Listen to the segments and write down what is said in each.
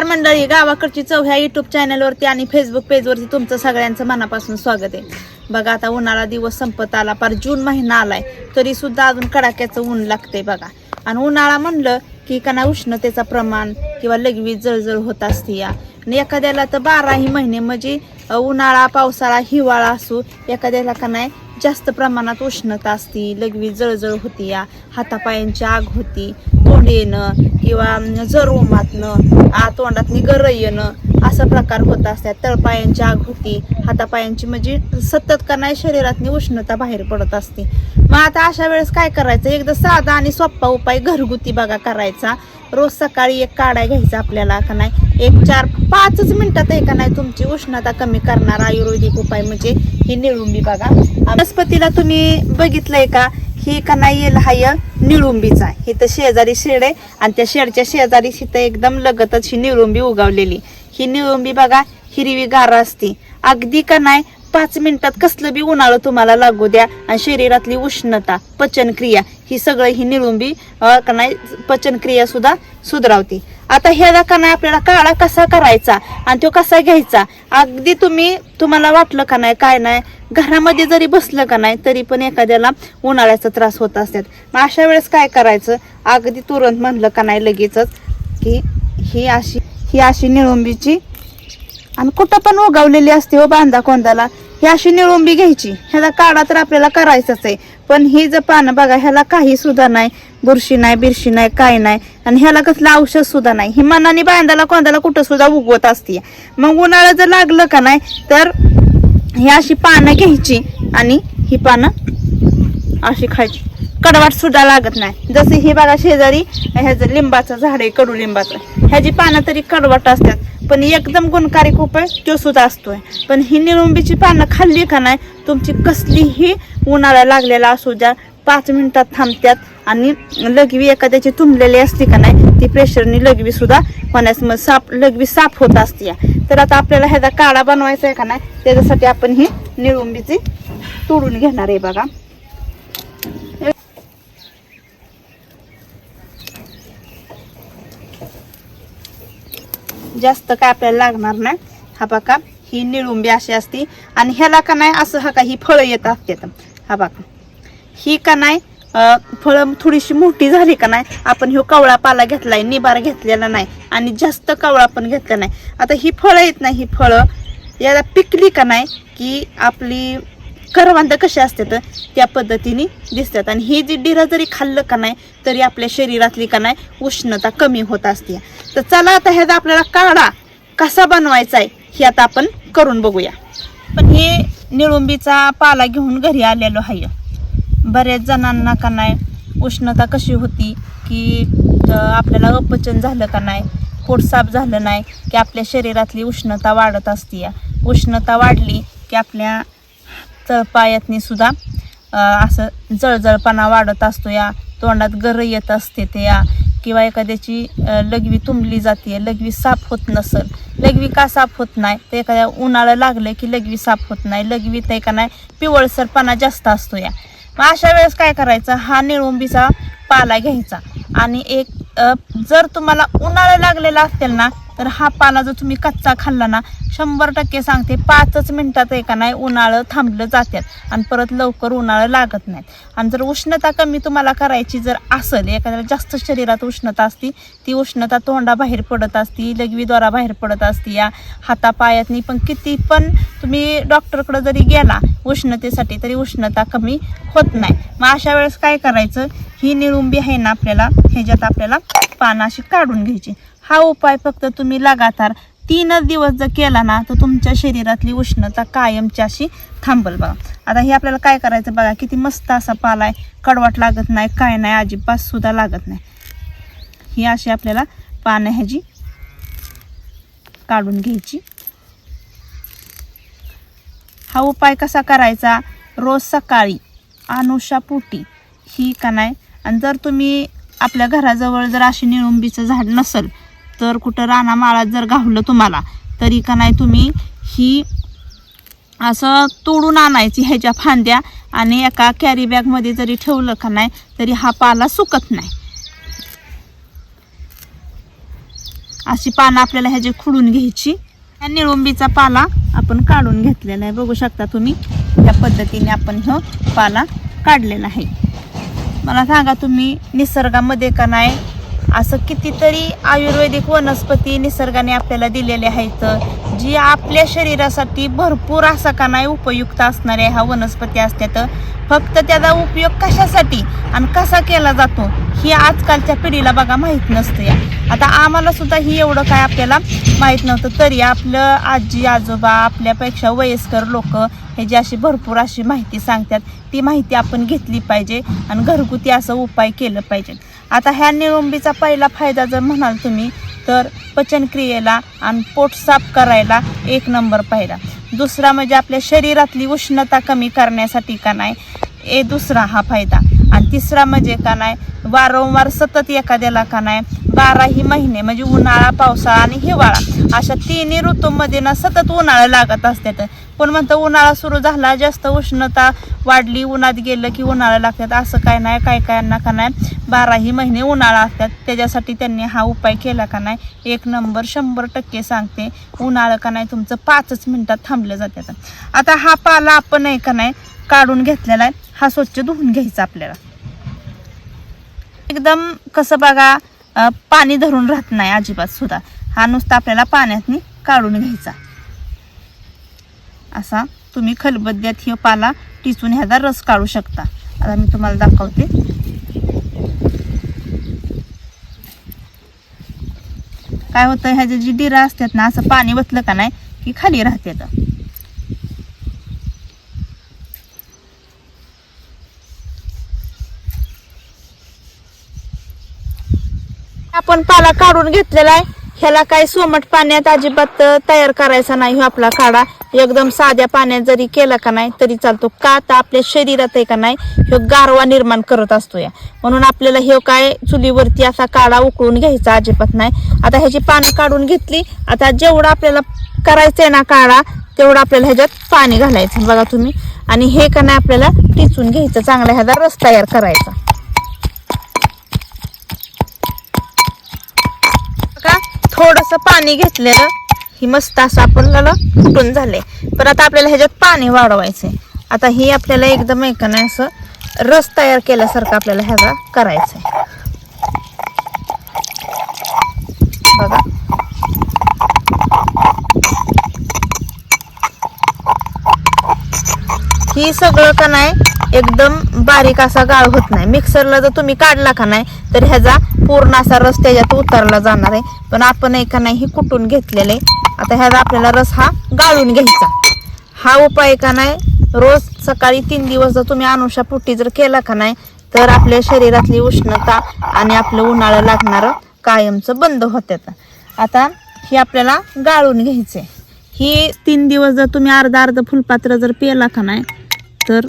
मंडळी, गावाकडची चव ह्या युट्यूब चॅनलवरती आणि फेसबुक पेजवरती तुमचं सगळ्यांचं मनापासून स्वागत आहे. बघा, आता उन्हाळा दिवस संपत आला, पार जून महिना आलाय, तरी सुद्धा अजून कडाक्याचं ऊन लागते बघा. आणि उन्हाळा म्हणलं की का उष्णतेचा प्रमाण किंवा लघवी जळजळ होत असते या. आणि एखाद्याला तर 12ही महिने म्हणजे उन्हाळा, पावसाळा, हिवाळा असो, एखाद्याला का नाही जास्त प्रमाणात उष्णता असती, लघवी जळजळ होती या, हातापायांची आग होती, तोंड येणं किंवा जर उमातनं, तोंडातनी गर येणं, असा प्रकार होत असतात. तळपायांची आग होती, हातापायांची म्हणजे सतत का नाही शरीरातनी उष्णता बाहेर पडत असते. मग आता अशा वेळेस काय करायचं, एकदा साधा आणि सोपा उपाय घरगुती बघा करायचा. रोज सकाळी एक काढा घ्यायचा आपल्याला का नाही, 4-5 मिनिटात आहे का नाही तुमची उष्णता कमी करणार आयुर्वेदिक उपाय म्हणजे ही निळुंबी बघा. वनस्पतीला तुम्ही बघितलंय का, ही का नाही येईल हाय निळुंबीचा. ही तर शेजारी शेड आहे आणि त्या शेडच्या शेजारी तिथं एकदम लगतच ही निळुंबी उगवलेली. ही निळुंबी बघा हिरवी गार असते, अगदी का नाही 5 मिनिटात कसलं बी उन्हाळं तुम्हाला लागू द्या आणि शरीरातली उष्णता, पचनक्रिया ही सगळं ही निळुंबी का नाही पचनक्रिया सुद्धा सुधारवते. आता ह्याला का नाही आपल्याला काढा कसा करायचा आणि तो कसा घ्यायचा, अगदी तुम्हाला वाटलं का नाही काय नाही, घरामध्ये जरी बसलं का नाही तरी पण एखाद्याला उन्हाळ्याचा त्रास होत असतात. मग अशा वेळेस काय करायचं, अगदी तुरंत म्हणलं का नाही लगेचच की ही अशी निळुंबीची आणि कुठं पण उगवलेली असते हो बांधा कोंदाला, ही अशी निळुंबी घ्यायची. ह्याला काढा तर आपल्याला करायचंच आहे, पण ही जर पानं बघा ह्याला काही सुद्धा नाही, बुरशी नाही, बिरशी नाही, काय नाही, आणि ह्याला कसलं औषध सुद्धा नाही. ही मनाने बांधाला कोंदाला कुठं सुद्धा उगवत असते. मग उन्हाळा जर लागलं का नाही तर ही अशी पानं घ्यायची आणि ही पानं अशी खायची, कडवाट सुद्धा लागत नाही. जसे ही बघा शेजारी ह्याचं लिंबाचं झाड आहे, कडुलिंबाचं, ह्याची पानं तरी कडवट असतात पण एकदम गुणकारी उपाय तो सुद्धा असतोय. पण ही निळुंबीची पानं खाल्ली का नाही तुमची कसलीही उन्हाळा लागलेला असू द्या 5 मिनिटात थांबतात आणि लघवी एखाद्याची तुंबलेली असते का नाही ती प्रेशरनी लघवी सुद्धा होण्यास मग लघवी साफ होत असते. तर आता आपल्याला ह्याचा काढा बनवायचा आहे का नाही, त्याच्यासाठी आपण ही निळुंबीची तोडून घेणार आहे बघा. जास्त काय आपल्याला लागणार नाही. हा बघा ही निळुंबी अशी असती आणि ह्याला का नाही असं हा का ही फळं येत असतात. हा बघा ही का नाही फळं थोडीशी मोठी झाली का नाही, आपण ह्यो कवळा पाला घेतलाय, निबार घेतलेला नाही आणि जास्त कवळा पण घेतला नाही. आता ही फळं येत नाही, ही फळं याला पिकली का नाही की आपली करवंद कशी असतात त्या पद्धतीने दिसतात. आणि ही जी डिरा जरी खाल्लं का नाही तरी आपल्या शरीरातली का नाही उष्णता कमी होत असते. तर चला आता ह्याचा आपल्याला काढा कसा बनवायचा आहे हे आता आपण करून बघूया. पण हे निळुंबीचा पाला घेऊन घरी आलेलो आहे. बऱ्याच जणांना का नाही उष्णता कशी होती की आपल्याला अपचन झालं का नाही, पोट साफ झालं नाही की आपल्या शरीरातली उष्णता वाढत असते. उष्णता वाढली की आपल्या तळपायातनी सुद्धा असं जळजळपणा वाढत असतो या, तोंडात गर येत असते ते या, किंवा एखाद्याची लघवी तुंबली जाते, लघवी साफ होत नसल. लघवी का साफ होत नाही तर एखाद्या उन्हाळं लागलं की लघवी साफ होत नाही, लघवी ते का नाही पिवळसरपणा जास्त असतो या. मग अशा वेळेस काय करायचं, हा निळुंबीचा पाला घ्यायचा आणि जर तुम्हाला उन्हाळा लागलेला असेल ना तर हा पाला जर तुम्ही कच्चा खाल्ला ना 100% सांगते 5 मिनिटात का नाही उन्हाळं थांबलं जातात आणि परत लवकर उन्हाळं लागत नाहीत. आणि जर उष्णता कमी तुम्हाला करायची जर असेल, एखाद्याला जास्त शरीरात उष्णता असती, ती उष्णता तोंडाबाहेर पडत असती, लघवीद्वारा बाहेर पडत असती या, हातापायातनी पण किती पण तुम्ही डॉक्टरकडे जरी गेला उष्णतेसाठी तरी उष्णता कमी होत नाही. मग अशा वेळेस काय करायचं, ही निळुंबी आहे ना आपल्याला ह्याच्यात आपल्याला पानं अशी काढून घ्यायची. हा उपाय फक्त तुम्ही लगातार 3 दिवस जर केला ना तर तुमच्या शरीरातली उष्णता कायमची अशी थांबल बघा. आता हे आपल्याला काय करायचं बघा, किती मस्त असा पाला आहे, कडवट लागत नाही, काय नाही, अजिबात सुद्धा लागत नाही. ही अशी आपल्याला पानं ह्याची काढून घ्यायची. हा उपाय कसा करायचा, रोज सकाळी अनुषापोटी ही का नाही. आणि जर तुम्ही आपल्या घराजवळ जर अशी निळुंबीचं झाड नसेल तर कुठं रानामाळात जर गावलं तुम्हाला तरी का नाही तुम्ही ही असं तोडून आणायची ह्याच्या फांद्या आणि एका कॅरी बॅगमध्ये जरी ठेवलं का नाही तरी हा पाला सुकत नाही. अशी पानं आपल्याला ह्याची खुडून घ्यायची. या निळुंबीचा पाला आपण काढून घेतलेला आहे. बघू शकता तुम्ही या पद्धतीने आपण हा पाला काढलेला आहे. मला सांगा तुम्ही निसर्गामध्ये का नाही असं कितीतरी आयुर्वेदिक वनस्पती निसर्गाने आपल्याला दिलेले आहेत, जी आपल्या शरीरासाठी भरपूर असा का नाही उपयुक्त असणाऱ्या ह्या वनस्पती असतात. फक्त त्याचा उपयोग कशासाठी आणि कसा केला जातो ही आजकालच्या पिढीला बघा माहीत नसतं. या आता आम्हाला सुद्धा ही एवढं काय आपल्याला माहीत नव्हतं, तरी आपलं आजी आजोबा आपल्यापेक्षा वयस्कर लोक हे जी अशी भरपूर अशी माहिती सांगतात, ती माहिती आपण घेतली पाहिजे आणि घरगुती असं उपाय केलं पाहिजे. आता ह्या निळुंबीचा पहिला फायदा जर म्हणाल तुम्ही तर पचनक्रियेला आणि पोट साफ करायला एक नंबर फायदा. दुसरा म्हणजे आपल्या शरीरातली उष्णता कमी करण्यासाठी का नाही दुसरा हा फायदा. आणि तिसरा म्हणजे का नाही वारंवार सतत एखाद्याला का नाही 12ही महिने म्हणजे उन्हाळा पावसाळा आणि हिवाळा अशा तिन्ही ऋतूमध्ये ना सतत उन्हाळा लागत असतात. पण म्हणतं उन्हाळा सुरू झाला जास्त उष्णता वाढली उन्हात गेलं की उन्हाळा लागतात, असं काय नाही. कायांना का नाही 12ही महिने उन्हाळा असतात. त्याच्यासाठी त्यांनी हा उपाय केला का नाही एक नंबर 100% सांगते. उन्हाळा का नाही तुमचं 5 मिनिटात थांबलं जातात. आता हा पाला आपण आहे का नाही काढून घेतलेला आहे. हा स्वच्छ धुवून घ्यायचा आपल्याला. एकदम कसं बघा पाणी धरून राहत नाही अजिबात सुद्धा. हा नुसता आपल्याला पाण्यातनी काढून घ्यायचा. असा तुम्ही खलबत्त्यात हे पाला टिचून ह्याचा रस काढू शकता. आता मी तुम्हाला दाखवते. काय होतं ह्याचे जी डिरा असतात ना असं पाणी वतलं का नाही की खाली राहते. आपण पाला काढून घेतलेला आहे. ह्याला काही सोमट पाण्यात अजिबात तयार करायचा नाही. हो आपला काढा एकदम साध्या पाण्यात जरी केला का नाही तरी चालतो. का तर आपल्या शरीरात आहे का नाही हे गारवा निर्माण करत असतो या, म्हणून आपल्याला हे काय चुलीवरती असा काढा उकळून घ्यायचा अजिबात नाही. आता ह्याची पानं काढून घेतली. आता जेवढं आपल्याला करायचंय ना काढा तेवढं आपल्याला ह्याच्यात पाणी घालायचं बघा तुम्ही. आणि हे का नाही आपल्याला टिचून घ्यायचं, चांगला ह्याचा रस तयार करायचा. थोडंसं पाणी घेतलेलं ही मस्त असं आपल्याला फुटून झालंय. पण आता आपल्याला ह्याच्यात पाणी वाढवायचंय. आता ही आपल्याला एकदम आहे का नाही असं रस तयार केल्यासारखं आपल्याला ह्याचा करायचंय बघा. ही सगळं का नाही एकदम बारीक असा गाळ होत नाही. मिक्सरला जर तुम्ही काढला का नाही तर ह्याचा पूर्ण असा रस त्याच्यात उतरला जाणार आहे. पण आपण एका नाही ही कुटून घेतलेले. आता ह्याचा आपल्याला रस हा गाळून घ्यायचा. हा उपाय का नाही रोज सकाळी 3 दिवस जर तुम्ही अनुषापोटी जर केला का नाही तर आपल्या शरीरातली उष्णता आणि आपलं उन्हाळं लागणारं कायमचं बंद होते. आता हे आपल्याला गाळून घ्यायचे. ही 3 दिवस जर तुम्ही अर्धा फुलपात्र जर पिला का नाही तर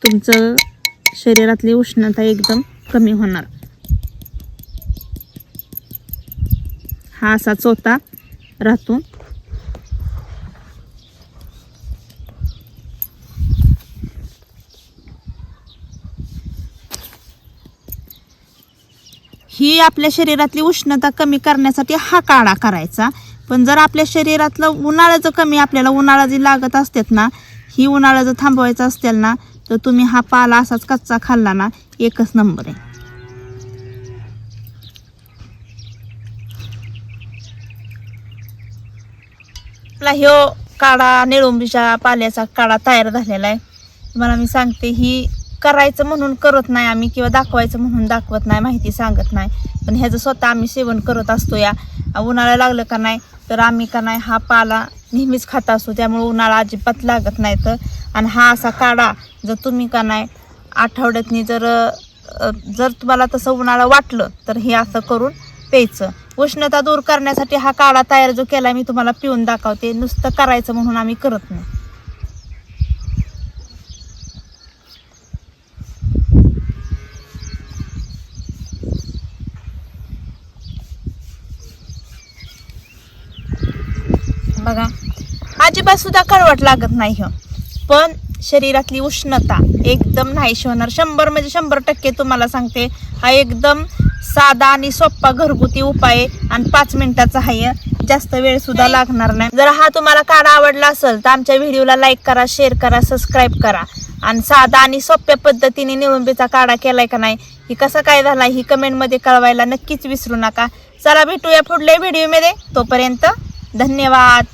तुमचं शरीरातली उष्णता एकदम कमी होणार. हा असा चोथा राहतो. ही आपल्या शरीरातली उष्णता कमी करण्यासाठी हा काढा करायचा. पण जर आपल्या शरीरातलं उन्हाळ्याचं कमी आपल्याला उन्हाळा जी लागत असतात ना ही उन्हाळा जर थांबवायचं असेल ना तर तुम्ही हा पाला असाच कच्चा खाल्ला ना एकच नंबर आहे. आपला ह्यो काढा निळुंबीच्या पाल्याचा काढा तयार झालेला आहे. तुम्हाला मी सांगते ही करायचं म्हणून करत नाही आम्ही किंवा दाखवायचं म्हणून दाखवत नाही, माहिती सांगत नाही. पण ह्याचं स्वतः आम्ही सेवन करत असतो. या उन्हाळा लागलं का नाही तर आम्ही का नाही हा पाला नेहमीच खात असतो. त्यामुळे उन्हाळा अजिबात लागत नाही. तर आणि हा असा काढा जर तुम्ही का नाही आठवड्यातनी जर तुम्हाला तसं उन्हाळा वाटलं तर हे असं करून प्यायचं. उष्णता दूर करण्यासाठी हा काढा तयार जो केला मी तुम्हाला पिऊन दाखवते. नुसतं करायचं म्हणून आम्ही करत नाही. बघा अजिबात सुद्धा कडवट लागत नाही. पण शरीरातली उष्णता एकदम नाहीशी होणार. 100 म्हणजे 100% तुम्हाला सांगते. हा एकदम साधा आणि सोप्पा घरगुती उपाय आहे आणि 5 मिनिटाचा आहे, जास्त वेळ सुद्धा लागणार नाही. जर हा तुम्हाला काढा आवडला असेल तर आमच्या व्हिडिओला लाईक करा, शेअर करा, सबस्क्राईब करा. आणि साधा आणि सोप्या पद्धतीने निळुंबीचा काढा केलाय का नाही, ही कसा काय झाला ही कमेंटमध्ये कळवायला नक्कीच विसरू नका. चला भेटूया पुढल्या व्हिडिओमध्ये, तोपर्यंत धन्यवाद.